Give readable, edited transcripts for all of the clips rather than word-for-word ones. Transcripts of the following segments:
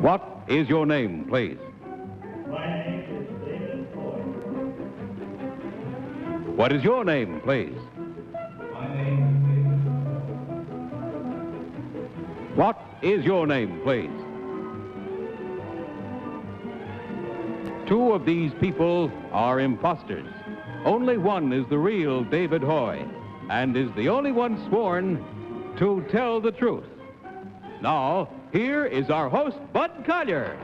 What is your name, please? My name is David Hoy. What is your name, please? My name is David Hoy. What is your name, please? Two of these people are imposters. Only one is the real David Hoy, and is the only one sworn to tell the truth. Now, here is our host, Bud Collier.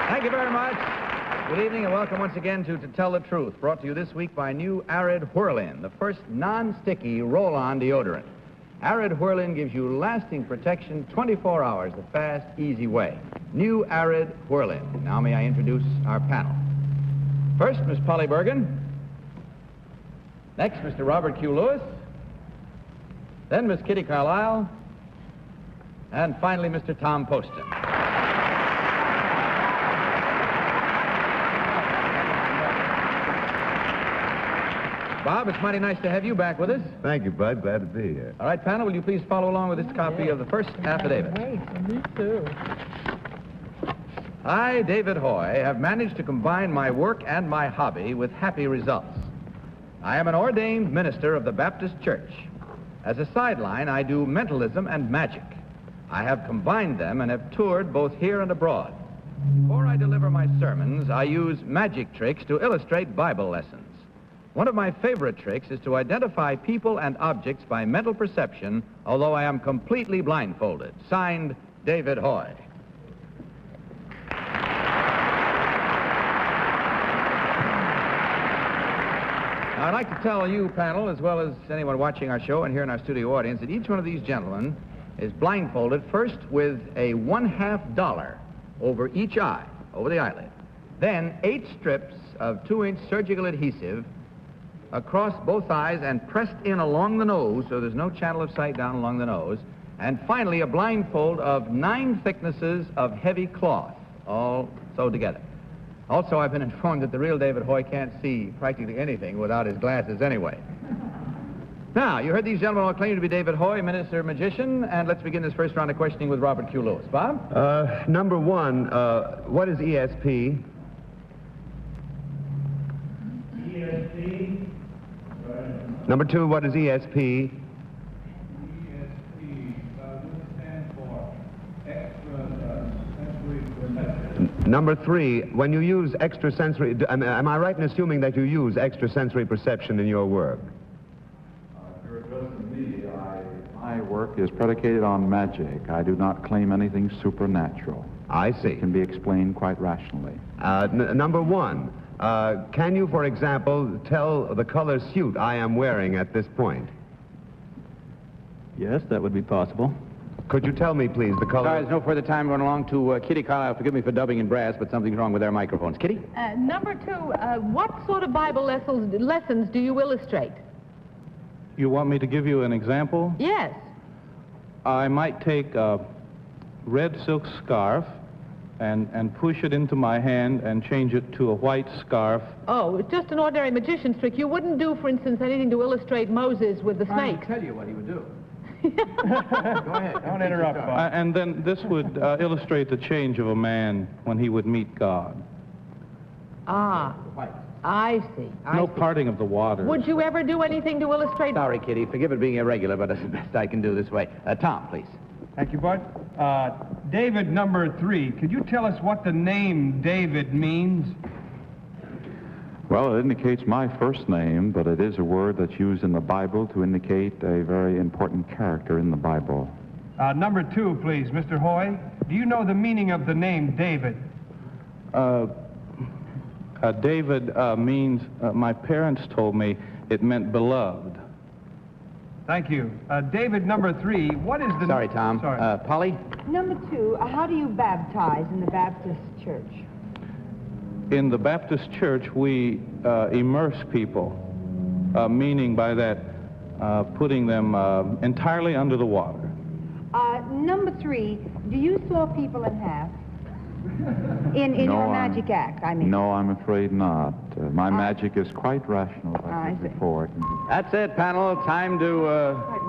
Thank you very much. Good evening and welcome once again to Tell the Truth, brought to you this week by new Arid Whirl-In, the first non-sticky roll-on deodorant. Arid Whirl-In gives you lasting protection 24 hours the fast, easy way. New Arid Whirl-In. Now may I introduce our panel. First, Miss Polly Bergen. Next, Mr. Robert Q. Lewis. Then Miss Kitty Carlisle. And finally, Mr. Tom Poston. Bob, it's mighty nice to have you back with us. Thank you, Bud. Glad to be here. All right, panel, will you please follow along with this copy of the first affidavit? Me too. I, David Hoy, have managed to combine my work and my hobby with happy results. I am an ordained minister of the Baptist Church. As a sideline, I do mentalism and magic. I have combined them and have toured both here and abroad. Before I deliver my sermons, I use magic tricks to illustrate Bible lessons. One of my favorite tricks is to identify people and objects by mental perception, although I am completely blindfolded. Signed, David Hoy. Now, I'd like to tell you, panel, as well as anyone watching our show and here in our studio audience, that each one of these gentlemen is blindfolded first with a $0.50 over each eye, over the eyelid. Then 8 strips of 2-inch surgical adhesive across both eyes and pressed in along the nose, so there's no channel of sight down along the nose. And finally, a blindfold of 9 thicknesses of heavy cloth, all sewed together. Also, I've been informed that the real David Hoy can't see practically anything without his glasses anyway. Now, you heard these gentlemen all claim to be David Hoy, minister, magician, and let's begin this first round of questioning with Robert Q. Lewis. Bob? Number one, what is ESP? ESP. Number two, what is ESP? ESP stands for extrasensory perception. Number three, when you use extrasensory, am I right in assuming that you use extrasensory perception in your work? If you're addressing me, my work is predicated on magic. I do not claim anything supernatural. I see. It can be explained quite rationally. Number one, can you, for example, tell the color suit I am wearing at this point? Yes, that would be possible. Could you tell me, please, the color? There's no further time going along to Kitty Carlisle. Forgive me for dubbing in brass, but something's wrong with their microphones. Kitty? Number 2, what sort of Bible lessons do you illustrate? You want me to give you an example? Yes. I might take a red silk scarf and push it into my hand and change it to a white scarf. Oh, it's just an ordinary magician's trick. You wouldn't do, for instance, anything to illustrate Moses with the snakes. I'll tell you what he would do. Go ahead. Don't interrupt, Bob. And then this would illustrate the change of a man when he would meet God. Ah, I see. No parting of the water. Would you ever do anything to illustrate... Sorry, Kitty. Forgive it being irregular, but that's the best I can do this way. Tom, please. Thank you, Bud. David, number 3, could you tell us what the name David means? Well, it indicates my first name, but it is a word that's used in the Bible to indicate a very important character in the Bible. Number 2, please, Mr. Hoy. Do you know the meaning of the name David? David means, my parents told me it meant beloved. Thank you. David, number 3, what is the... Sorry, Tom. Sorry. Polly? Number 2, how do you baptize in the Baptist church? In the Baptist church, we immerse people, meaning by that putting them entirely under the water. Number 3, do you saw people in half? In your magic act, I mean. No, I'm afraid not. My magic is quite rational, as I said before. It can be That's it, panel. Time to,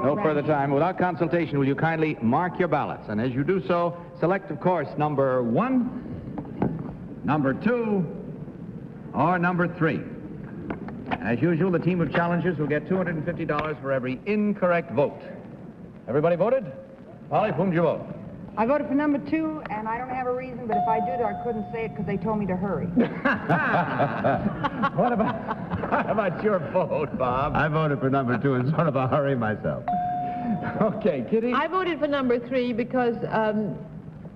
no further time. Without consultation, will you kindly mark your ballots? And as you do so, select, of course, number 1, number 2, or number 3. As usual, the team of challengers will get $250 for every incorrect vote. Everybody voted? Polly, whom did you vote? I voted for number 2, and I don't have a reason, but if I did, I couldn't say it because they told me to hurry. What about your vote, Bob? I voted for number 2 in sort of a hurry myself. Okay, Kitty? I voted for number 3 because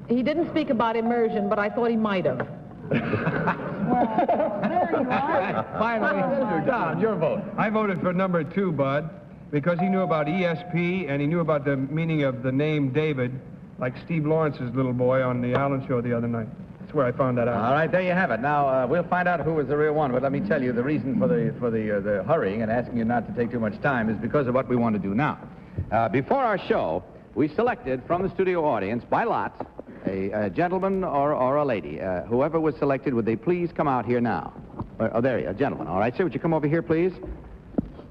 he didn't speak about immersion, but I thought he might have. There you are. Finally, Don, your vote. I voted for number 2, Bud, because he knew about ESP and he knew about the meaning of the name David, like Steve Lawrence's little boy on the Allen Show the other night. That's where I found that out. All right, there you have it. Now, we'll find out who was the real one, but let me tell you, the reason for the hurrying and asking you not to take too much time is because of what we want to do now. Before our show, we selected from the studio audience, by lot, a gentleman or a lady. Whoever was selected, would they please come out here now? Oh, there you are, a gentleman. All right, sir, would you come over here, please?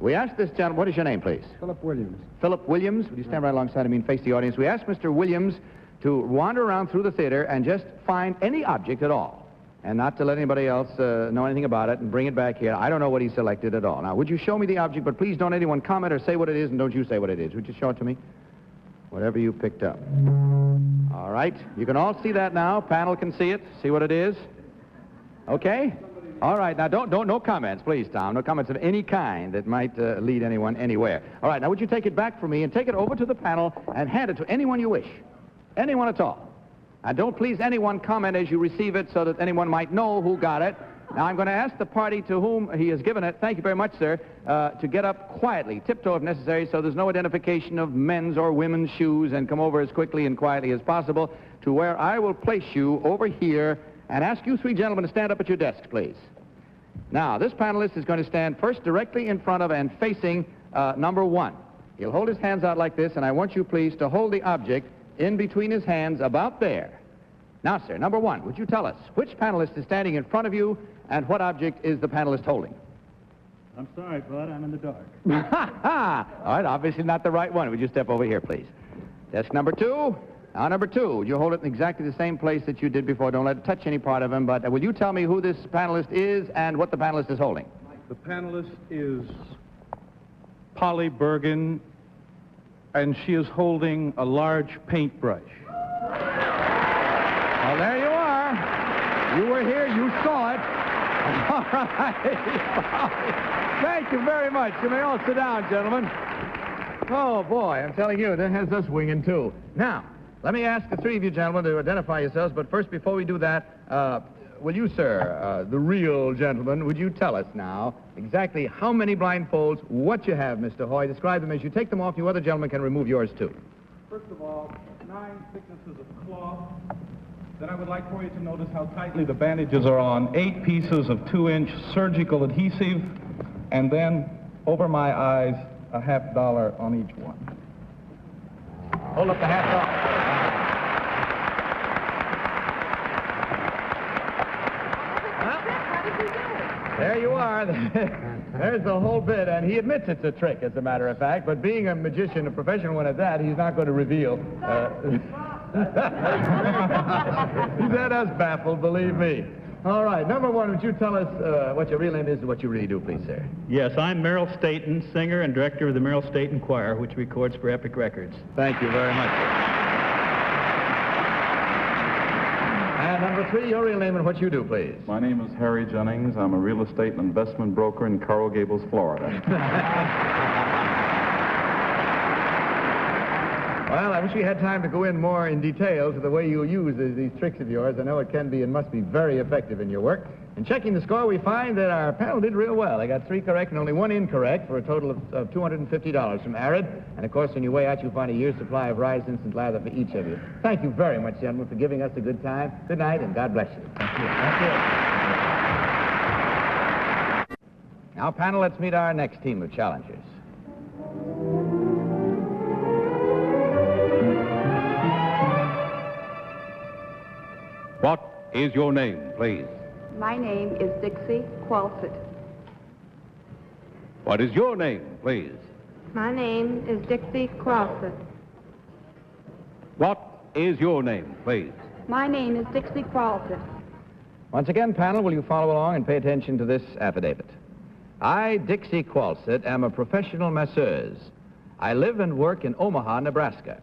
We asked this gentleman, what is your name, please? Philip Williams. Philip Williams. Would you stand right alongside of me and face the audience? We asked Mr. Williams to wander around through the theater and just find any object at all, and not to let anybody else know anything about it and bring it back here. I don't know what he selected at all. Now, would you show me the object, but please don't anyone comment or say what it is, and don't you say what it is. Would you show it to me? Whatever you picked up. All right. You can all see that now. Panel can see it. See what it is. Okay? All right. Now, no comments, please, Tom. No comments of any kind that might lead anyone anywhere. All right. Now, would you take it back from me and take it over to the panel and hand it to anyone you wish? Anyone at all. And don't please anyone comment as you receive it so that anyone might know who got it. Now, I'm going to ask the party to whom he has given it, thank you very much, sir, to get up quietly, tiptoe if necessary, so there's no identification of men's or women's shoes, and come over as quickly and quietly as possible to where I will place you over here and ask you 3 gentlemen to stand up at your desks, please. Now, this panelist is going to stand first directly in front of and facing number 1. He'll hold his hands out like this, and I want you, please, to hold the object in between his hands about there. Now, sir, number 1, would you tell us which panelist is standing in front of you and what object is the panelist holding? I'm sorry, Bud. I'm in the dark. All right, obviously not the right one. Would you step over here, please? Desk number 2. Now, number 2, would you hold it in exactly the same place that you did before? Don't let it touch any part of him, but will you tell me who this panelist is and what the panelist is holding? The panelist is Polly Bergen, and she is holding a large paintbrush. Well, there you are. You were here. You saw it. All right. Thank you very much. You may all sit down, gentlemen. Oh, boy, I'm telling you, that has us winging, too. Now, let me ask the 3 of you gentlemen to identify yourselves, but first, before we do that, will you, sir, the real gentleman, would you tell us now exactly how many blindfolds, what you have, Mr. Hoy? Describe them as you take them off. You other gentlemen can remove yours, too. First of all, 9 thicknesses of cloth. Then I would like for you to notice how tightly the bandages are on. 8 pieces of 2-inch surgical adhesive, and then over my eyes, a $50 on each one. Hold up the $50. There you are. There's the whole bit, and he admits it's a trick, as a matter of fact, but being a magician, a professional one at that, he's not going to reveal. He's had us baffled, believe me. All right, number 1, would you tell us what your real name is and what you really do, please, sir? Yes, I'm Merrill Staton, singer and director of the Merrill Staton Choir, which records for Epic Records. Thank you very much. And number 3, your real name and what you do, please. My name is Harry Jennings. I'm a real estate and investment broker in Coral Gables, Florida. Well, I wish we had time to go in more in detail to the way you use these tricks of yours. I know it can be and must be very effective in your work. In checking the score, we find that our panel did real well. They got 3 correct and only 1 incorrect for a total of $250 from Arid. And, of course, when you weigh out, you'll find a year's supply of Rise Instant Lather for each of you. Thank you very much, gentlemen, for giving us a good time. Good night, and God bless you. Thank you. Thank you. Now, panel, let's meet our next team of challengers. What is your name, please? My name is Dixie Kwalset. What is your name, please? My name is Dixie Kwalset. What is your name, please? My name is Dixie Kwalset. Once again, panel, will you follow along and pay attention to this affidavit? I, Dixie Kwalset, am a professional masseuse. I live and work in Omaha, Nebraska.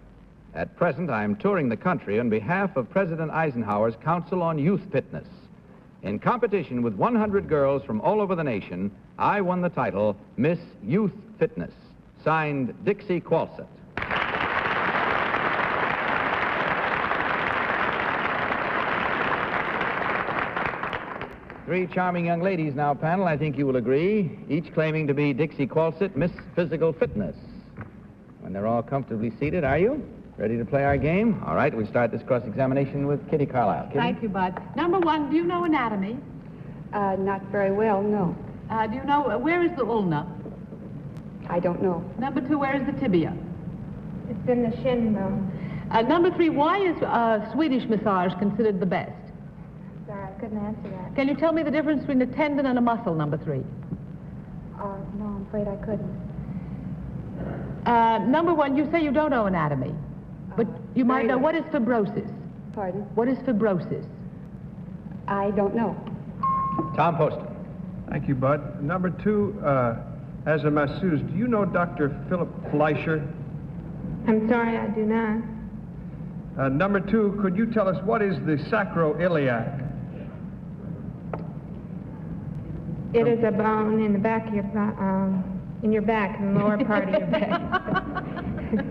At present, I am touring the country on behalf of President Eisenhower's Council on Youth Fitness. In competition with 100 girls from all over the nation, I won the title Miss Youth Fitness. Signed, Dixie Kwalset. Three charming young ladies now, panel, I think you will agree, each claiming to be Dixie Kwalset, Miss Physical Fitness. When they're all comfortably seated, are you? Ready to play our game? All right, we start this cross-examination with Kitty Carlisle. Kitty? Thank you, Bud. Number one, do you know anatomy? Not very well, no. Do you know, where is the ulna? I don't know. Number two, where is the tibia? It's in the shin bone. Number three, why is Swedish massage considered the best? Sorry, I couldn't answer that. Can you tell me the difference between a tendon and a muscle, number three? No, I'm afraid I couldn't. Number one, you say you don't know anatomy, but you might know. What is fibrosis? Pardon? What is fibrosis? I don't know. Tom Poston. Thank you, Bud. Number two, as a masseuse, do you know Dr. Philip Fleischer? I'm sorry, I do not. Number two, could you tell us what is the sacroiliac? It is a bone in the back of your in your back, in the lower part of your back.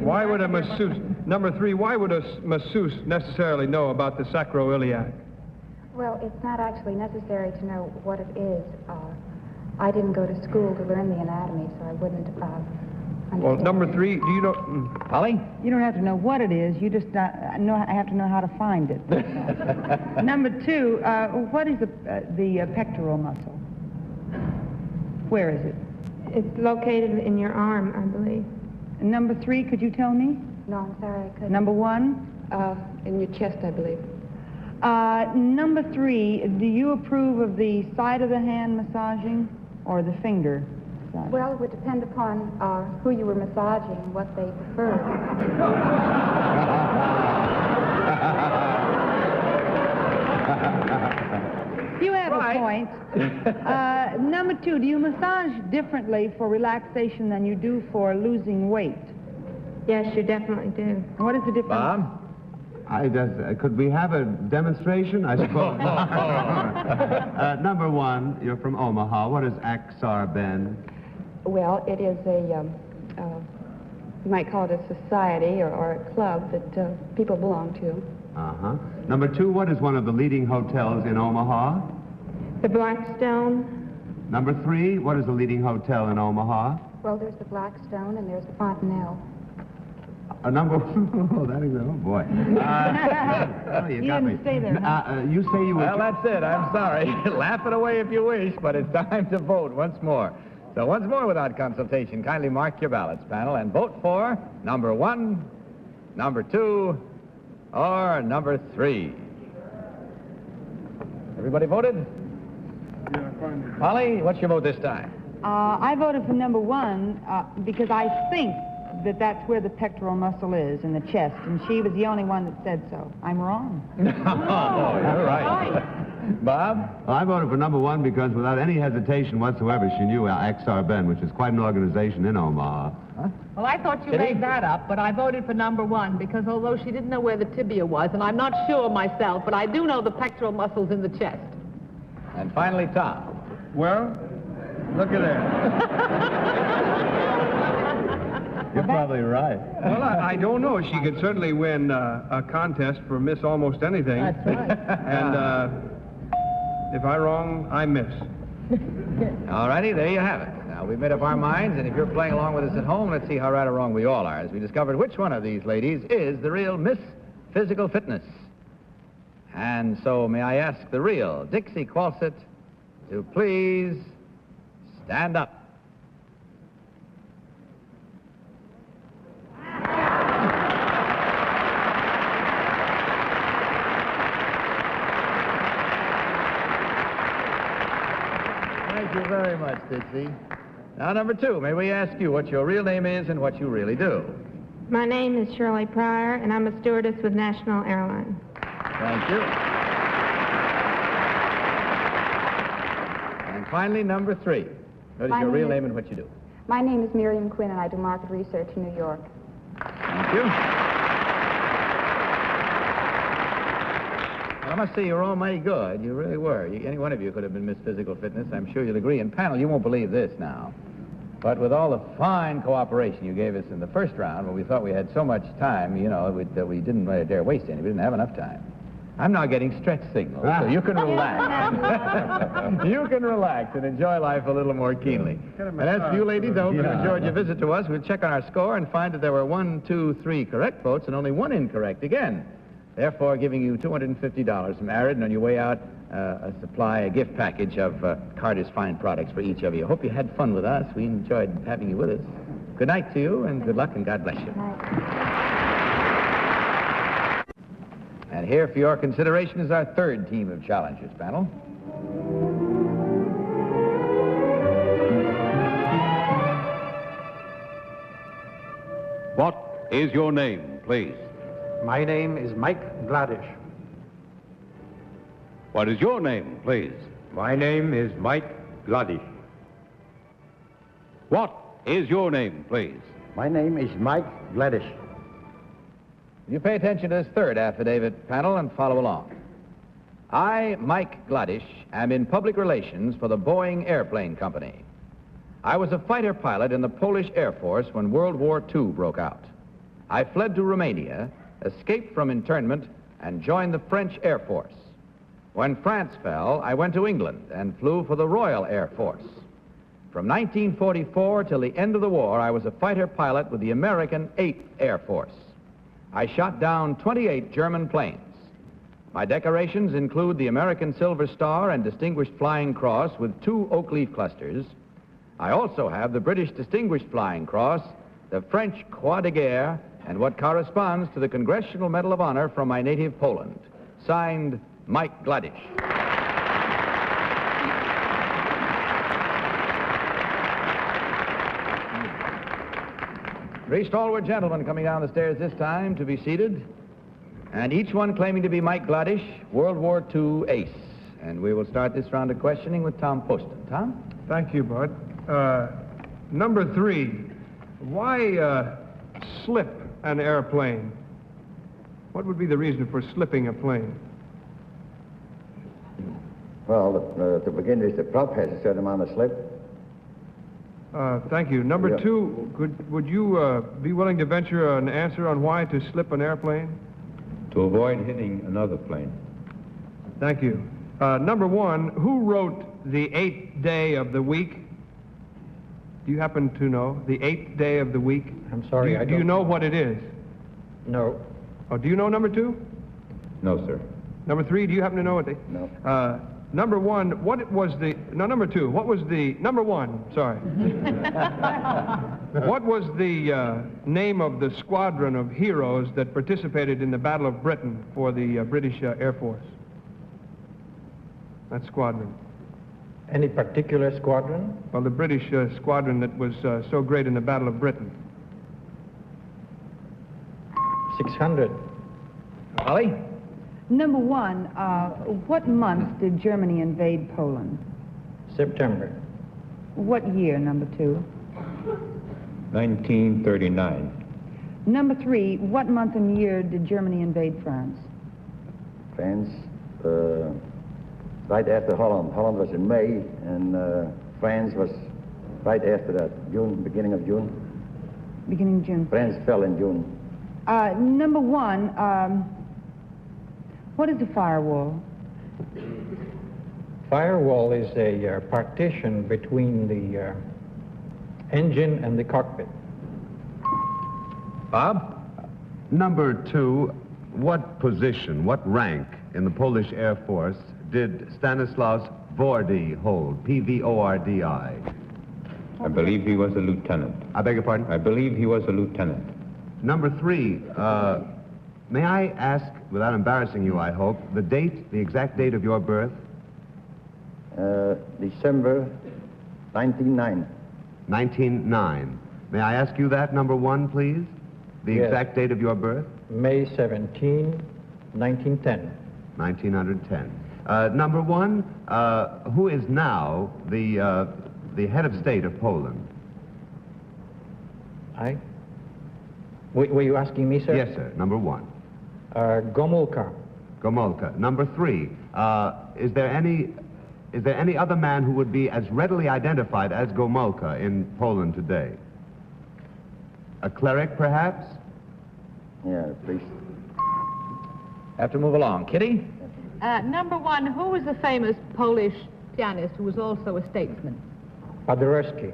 Why would a masseuse, number three, why would a masseuse necessarily know about the sacroiliac? Well, it's not actually necessary to know what it is. I didn't go to school to learn the anatomy, so I wouldn't understand. Well, number three, do you know... Polly? You don't have to know what it is. You just I have to know how to find it. Number two, what is the pectoral muscle? Where is it? It's located in your arm, I believe. And number three, could you tell me? No, I'm sorry, I couldn't. Number one? In your chest, I believe. Number three, do you approve of the side of the hand massaging or the finger massaging? Well, it would depend upon who you were massaging and what they preferred. You have a point. Number two, do you massage differently for relaxation than you do for losing weight? Yes, you definitely do. What is the difference? Bob? Could we have a demonstration, I suppose? Number one, you're from Omaha. What is Axar Ben? Well, it is a, you might call it a society or a club that people belong to. Uh-huh. Number two, what is one of the leading hotels in Omaha? The Blackstone. Number three, what is the leading hotel in Omaha? Well, there's the Blackstone and there's the Fontanelle. Number oh, that is, oh boy. You got me. didn't stay there, huh? You say you would... Well, that's it. I'm sorry. Laugh it away if you wish, but it's time to vote once more. So once more without consultation, kindly mark your ballots, panel, and vote for number one, number two, or number three. Everybody voted? Polly, what's your vote this time? I voted for number one because I think that's where the pectoral muscle is, in the chest, and she was the only one that said so. I'm wrong. Oh, you're right. Bob? Well, I voted for number one because without any hesitation whatsoever, she knew XR Ben, which is quite an organization in Omaha. Huh? Well, I thought you made that up, but I voted for number one because although she didn't know where the tibia was, and I'm not sure myself, but I do know the pectoral muscles in the chest. And finally, Tom. Well, look at that. You're probably right. Well, I don't know. She could certainly win a contest for Miss Almost Anything. That's right. And if I'm wrong, I miss. All righty, there you have it. Now, we've made up our minds, and if you're playing along with us at home, let's see how right or wrong we all are as we discovered which one of these ladies is the real Miss Physical Fitness. And so may I ask the real Dixie Kwalset to please stand up. Thank you very much, Dixie. Now, number 2, may we ask you what your real name is and what you really do? My name is Shirley Pryor, and I'm a stewardess with National Airlines. Thank you. And finally, number 3. What is My your name real is- name and what you do? My name is Miriam Quinn, and I do market research in New York. Thank you. Well, I must say, you were all mighty good. You really were. Any one of you could have been Miss Physical Fitness. I'm sure you'll agree. And panel, you won't believe this now. But with all the fine cooperation you gave us in the first round, when we thought we had so much time, you know, that we didn't dare waste any. We didn't have enough time. I'm now getting stretch signals, so you can relax. You can relax and enjoy life a little more keenly. And as for you ladies, I hope you enjoyed your visit to us. We'll check on our score and find that there were 1, 2, 3 correct votes and only 1 incorrect again. Therefore, giving you $250 from Arid, and on your way out, a gift package of Carter's fine products for each of you. Hope you had fun with us. We enjoyed having you with us. Good night to you, and good luck, and God bless you. And here for your consideration is our 3rd team of challengers, panel. What is your name, please? My name is Mike Gladdish. What is your name, please? My name is Mike Gladdish. What is your name, please? My name is Mike Gladdish. You pay attention to this 3rd affidavit, panel, and follow along. I, Mike Gladish, am in public relations for the Boeing Airplane Company. I was a fighter pilot in the Polish Air Force when World War II broke out. I fled to Romania, escaped from internment, and joined the French Air Force. When France fell, I went to England and flew for the Royal Air Force. From 1944 till the end of the war, I was a fighter pilot with the American 8th Air Force. I shot down 28 German planes. My decorations include the American Silver Star and Distinguished Flying Cross with 2 oak leaf clusters. I also have the British Distinguished Flying Cross, the French Croix de Guerre, and what corresponds to the Congressional Medal of Honor from my native Poland. Signed, Mike Gladish. 3 stalwart gentlemen coming down the stairs this time to be seated, and each one claiming to be Mike Gladish, World War II ace. And we will start this round of questioning with Tom Poston. Tom? Thank you, Bud. Number 3, why slip an airplane? What would be the reason for slipping a plane? Well, to begin with, the prop has a certain amount of slip. Thank you. Number 2, would you be willing to venture an answer on why to slip an airplane? To avoid hitting another plane. Thank you. Number 1, who wrote the 8th day of the week? Do you happen to know the 8th day of the week? I'm sorry, I don't. Do you know what it is? No. Oh, do you know number 2? No, sir. Number 3, do you happen to know what they... No. Number 1, what was the... No, number 2, what was the... Number 1, sorry. What was the name of the squadron of heroes that participated in the Battle of Britain for the British Air Force? That squadron. Any particular squadron? Well, the British squadron that was so great in the Battle of Britain. 600. Holly? Number 1, what month did Germany invade Poland? September. What year, number 2? 1939. Number 3, what month and year did Germany invade France? France, right after Holland. Holland was in May, and France was right after that, June, beginning of June. Beginning of June. France fell in June. Number 1, what is a firewall? Firewall is a partition between the engine and the cockpit. Bob? Number 2, what position, what rank in the Polish Air Force did Stanislaus Vordy hold? P-V-O-R-D-I. I believe he was a lieutenant. I beg your pardon? I believe he was a lieutenant. Number 3, may I ask, without embarrassing you, I hope, the exact date of your birth? December 1909. 1909. May I ask you that, number one, please? The Yes. exact date of your birth? May 17, 1910. 1910. Number one, who is now the head of state of Poland? Were you asking me, sir? Yes, sir. Number one. Gomulka. Gomulka. Number three, is there any other man who would be as readily identified as Gomulka in Poland today? A cleric, perhaps? Yeah, please. Have to move along. Kitty? Number one, who was the famous Polish pianist who was also a statesman? Paderewski.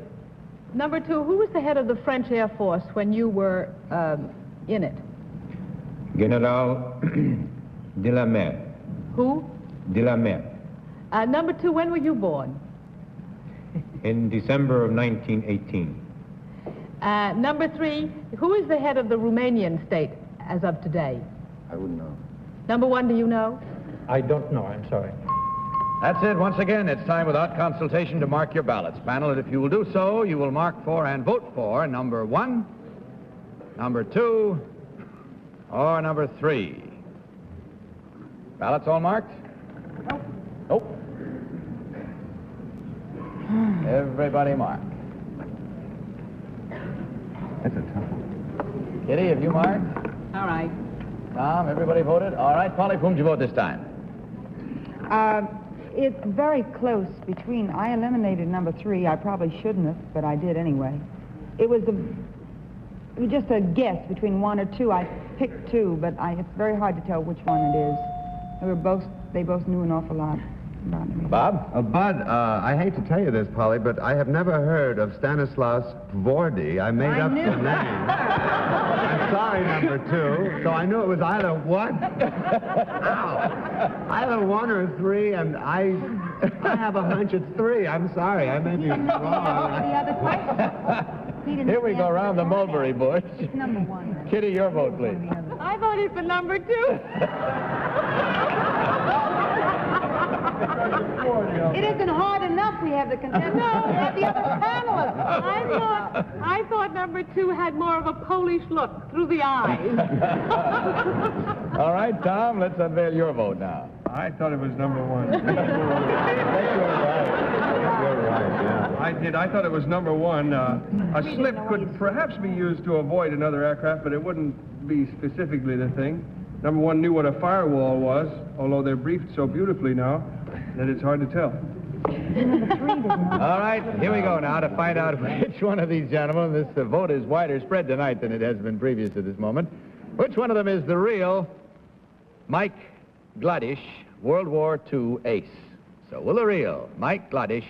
Number two, who was the head of the French Air Force when you were in it? General de la Mer. Who? De la Mer. Number two, when were you born? In December of 1918. Number three, who is the head of the Romanian state as of today? I wouldn't know. Number one, do you know? I don't know, I'm sorry. That's it. Once again, it's time without consultation to mark your ballots. Panel, and if you will do so, you will mark for and vote for number one, number two, or number three. Ballots all marked? Nope. Everybody marked. That's a tough one. Kitty, have you marked? All right. Tom, everybody voted? All right. Polly, whom did you vote this time? It's very close between, I eliminated number three. I probably shouldn't have, but I did anyway. It was just a guess between one or two. I picked two, but it's very hard to tell which one it is. They both knew an awful lot about me. Bob? Bud, I hate to tell you this, Polly, but I have never heard of Stanislaus Dvorak. I made up the name. I'm sorry, number two. So I knew it was either one. Ow. Either one or three, and I have a hunch it's three. I'm sorry. I may be wrong. The other question? Here we go around the mulberry bush. Number one. Kitty, your vote, please. I voted for number two. It isn't hard enough we have the contestant. No. We have the other panelists. I thought number two had more of a Polish look through the eyes. All right, Tom, let's unveil your vote now. I thought it was number one. You're right, yeah. I did. I thought it was number one. A slip could perhaps be used to avoid another aircraft, but it wouldn't be specifically the thing. Number one knew what a firewall was, although they're briefed so beautifully now that it's hard to tell. All right, here we go now to find out which one of these gentlemen, this vote is wider spread tonight than it has been previous to this moment, which one of them is the real Mike Gladish, World War II ace. So will the real Mike Gladish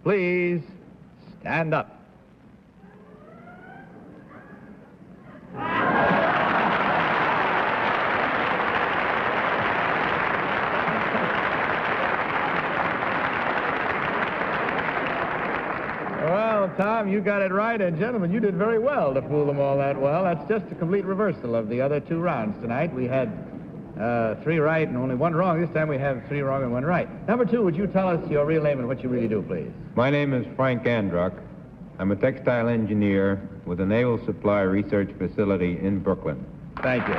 please stand up? Well, Tom, you got it right, and gentlemen, you did very well to fool them all that well. That's just a complete reversal of the other two rounds tonight. We had three right and only one wrong. This time we have three wrong and one right. Number two, would you tell us your real name and what you really do, please? My name is Frank Andruck. I'm a textile engineer with the Naval Supply Research Facility in Brooklyn. Thank you.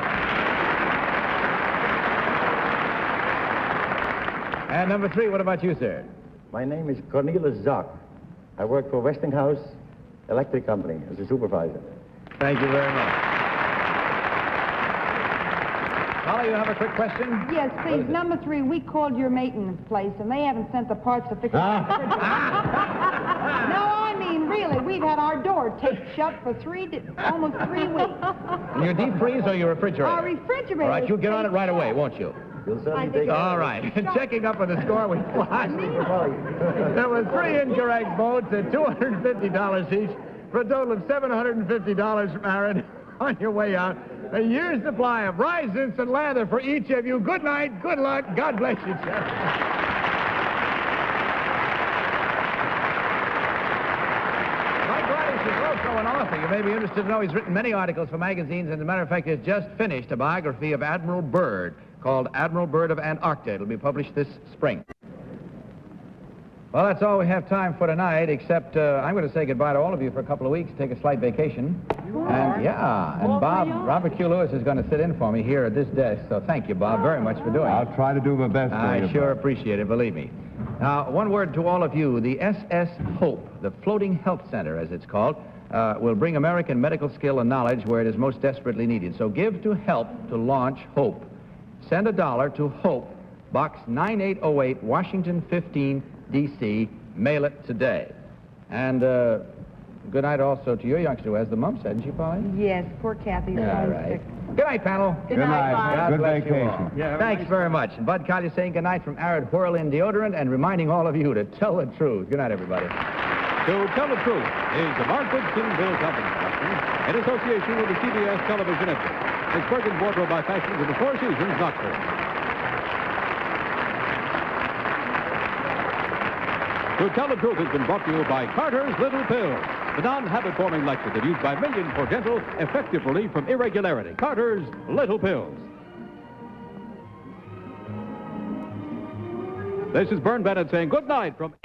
And number three, what about you, sir? My name is Cornelius Zock. I work for Westinghouse Electric Company as a supervisor. Thank you very much. Molly, you have a quick question? Yes, please. Number three, we called your maintenance place, and they haven't sent the parts to fix it. No, I mean, really, we've had our door taped shut for almost 3 weeks. And your deep freeze or your refrigerator? Our refrigerator. All right, you'll get on it right away, won't you? You'll certainly I take think- All right. Checking up on the score, we lost. There were three incorrect votes at $250 each for a total of $750, Aaron, on your way out. A year's supply of Rise Instant Lather for each of you. Good night, good luck, God bless you, sir. Mike Gladish is also an author. You may be interested to know he's written many articles for magazines, and as a matter of fact, he's just finished a biography of Admiral Byrd called Admiral Byrd of Antarctica. It'll be published this spring. Well, that's all we have time for tonight, except I'm going to say goodbye to all of you for a couple of weeks, take a slight vacation. And Robert Q. Lewis is going to sit in for me here at this desk, so thank you, Bob, very much for doing it. I'll try to do my best for you. I sure appreciate it, believe me. Now, one word to all of you. The SS Hope, the Floating Health Center, as it's called, will bring American medical skill and knowledge where it is most desperately needed. So give to help to launch Hope. Send $1 to Hope, Box 9808, Washington 15, D.C. Mail it today. And good night also to your youngster who has the mumps, hasn't she, Polly? Yes, poor Kathy. All right. Good night, panel. Good night, Bob. God Good bless you vacation. all. Yeah, Thanks very much. And Bud Collier saying good night from Arid Whirlwind Deodorant and reminding all of you to tell the truth. Good night, everybody. To Tell the Truth is the Mark Goodson Bill Company production in association with the CBS Television Network. It's Bergen's Wardrobe by Fashions of the Four Seasons, Knoxville. To Tell the Truth has been brought to you by Carter's Little Pills, the non-habit-forming laxative used by millions for gentle, effective relief from irregularity. Carter's Little Pills. This is Bern Bennett saying good night from...